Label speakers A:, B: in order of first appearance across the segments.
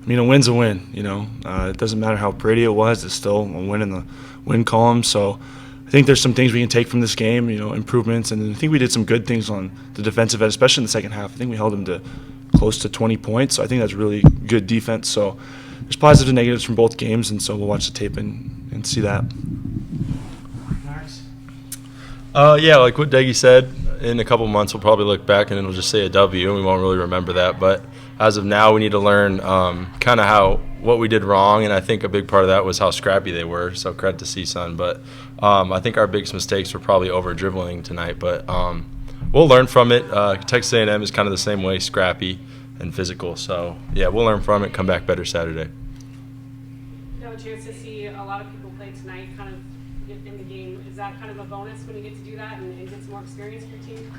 A: I mean, a win's a win. It doesn't matter how pretty it was; it's still a win in the win column. So, I think there's some things we can take from this game. Improvements, and I think we did some good things on the defensive end, especially in the second half. I think we held them to close to 20 points. So I think that's really good defense. So, there's positives and negatives from both games, and so we'll watch the tape and see that.
B: Yeah, like what Deggy said, in a couple months we'll probably look back and it'll just say a W, and we won't really remember that. But as of now, we need to learn kind of what we did wrong, and I think a big part of that was how scrappy they were. So credit to CSUN, but I think our biggest mistakes were probably over dribbling tonight. But we'll learn from it. Texas A&M is kind of the same way, scrappy and physical. So yeah, we'll learn from it. Come back better Saturday.
C: You have a chance to see a lot of people play tonight, kind of in the game. Is that kind of a bonus when you get to do that and get some more experience for your team?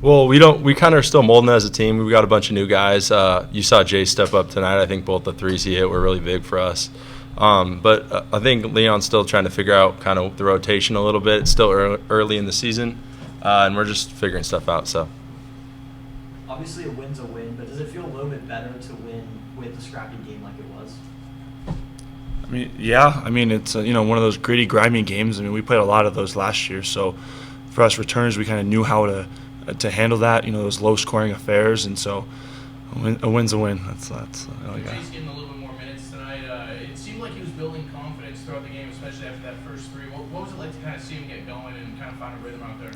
B: Well, we kind of are still molding as a team. We got a bunch of new guys. You saw Jay step up tonight. I think both the threes he hit were really big for us. But I think Leon's still trying to figure out kind of the rotation a little bit. It's still early in the season, and we're just figuring stuff out. So
D: obviously a win's a win, but does it feel a little bit better to win with a scrappy game like it was?
A: I mean, yeah. I mean, it's one of those gritty, grimy games. I mean, we played a lot of those last year. So for us returners, we kind of knew how to handle that. Those low-scoring affairs, and so a win's a win. That's all I got.
E: Jay's getting a little bit more minutes tonight. It seemed like he was building confidence throughout the game, especially after that first three. What was it like to kind of see him get going and kind of find a rhythm out there?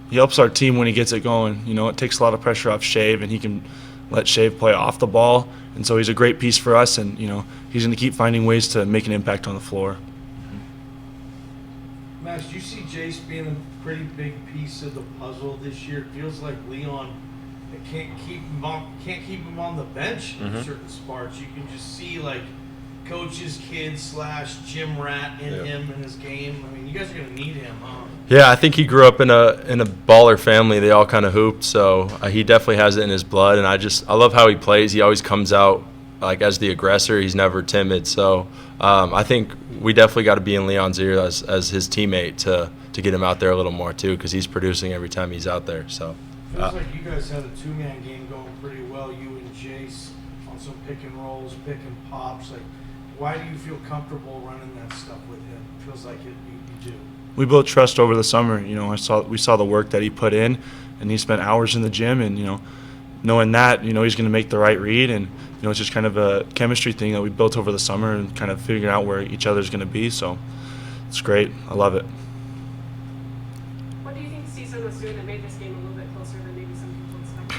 A: He helps our team when he gets it going. It takes a lot of pressure off Shave, and he can let Shave play off the ball. And so he's a great piece for us, and he's going to keep finding ways to make an impact on the floor.
F: Max, do you see Jace being a pretty big piece of the puzzle this year? It feels like Leon can't keep him on the bench in certain spots. You can just see like coach's kid / gym rat in him in his game. I mean, you guys are gonna need him, huh?
B: Yeah, I think he grew up in a baller family. They all kind of hooped, so he definitely has it in his blood. And I love how he plays. He always comes out like as the aggressor. He's never timid. So I think we definitely got to be in Leon's ear as his teammate to get him out there a little more too, because he's producing every time he's out there. So
F: feels like you guys had a two-man game going pretty well. You and Jace on some pick and rolls, pick and pops. Like, why do you feel comfortable running that stuff with him? It feels like you do.
A: We built trust over the summer. We saw the work that he put in, and he spent hours in the gym, and knowing that he's going to make the right read, and it's just kind of a chemistry thing that we built over the summer and kind of figuring out where each other's going to be. So it's great. I love it.
C: What do you think CSUN was doing that made this game a little bit closer than maybe some people expected?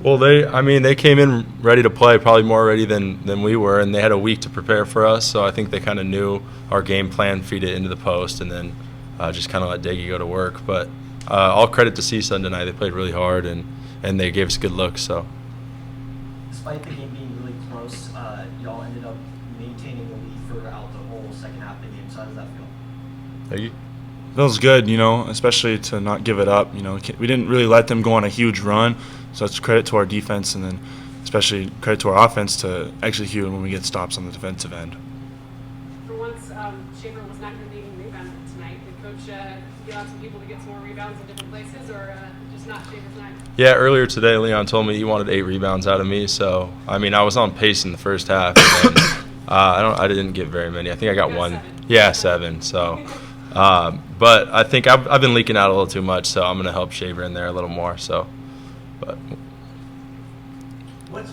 B: Well, they came in ready to play, probably more ready than we were, and they had a week to prepare for us. So I think they kind of knew our game plan, feed it into the post, and then just kind of let Deggy go to work. But all credit to CSUN tonight. They played really hard, and they gave us good looks. So
D: despite the game being really close, y'all ended up maintaining the lead throughout the whole second half of the game. So how does that feel?
B: Deggy?
A: Feels good, especially to not give it up. We didn't really let them go on a huge run, so it's credit to our defense, and then especially credit to our offense to execute when we get stops on the defensive end.
C: For once, Shaver was not your leading rebounder tonight. Did Coach get out some people to get some more rebounds in different places, or just not Shaver's night?
B: Yeah, earlier today, Leon told me he wanted 8 rebounds out of me. So I mean, I was on pace in the first half. And then, I didn't get very many. I think I got one.
C: 7.
B: Yeah, 7. So. But I think I've been leaking out a little too much, so I'm going to help Shaver in there a little more. So, but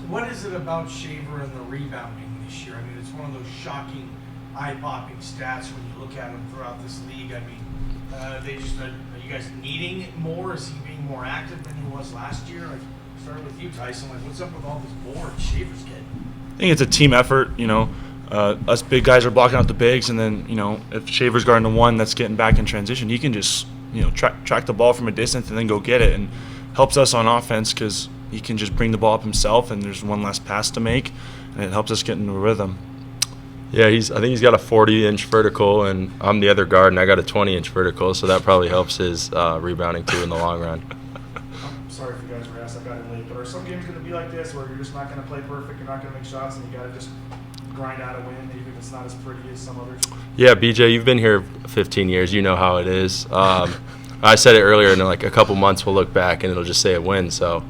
F: what is it about Shaver and the rebounding this year? I mean, it's one of those shocking, eye-popping stats when you look at him throughout this league. I mean, are you guys needing it more? Is he being more active than he was last year? Like, start with you, Tyson. Like, what's up with all this boards Shaver's getting?
A: I think it's a team effort. Us big guys are blocking out the bigs, and then if Shaver's guarding the one that's getting back in transition, he can just track the ball from a distance and then go get it, and helps us on offense because he can just bring the ball up himself, and there's one less pass to make, and it helps us get into a rhythm.
B: Yeah, I think he's got a 40-inch vertical, and I'm the other guard, and I got a 20-inch vertical, so that probably helps his rebounding too in the long run.
G: I'm sorry if you guys were asked. I got in late, but are some games going to be like this where you're just not going to play perfect, you're not going to make shots, and you got to just grind out a win, even if it's not as pretty as some others?
B: Yeah, BJ, you've been here 15 years. You know how it is. I said it earlier, in like a couple months we'll look back and it'll just say a win. So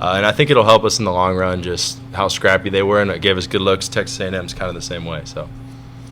B: And I think it'll help us in the long run, just how scrappy they were, and it gave us good looks. Texas A&M's kind of the same way. So.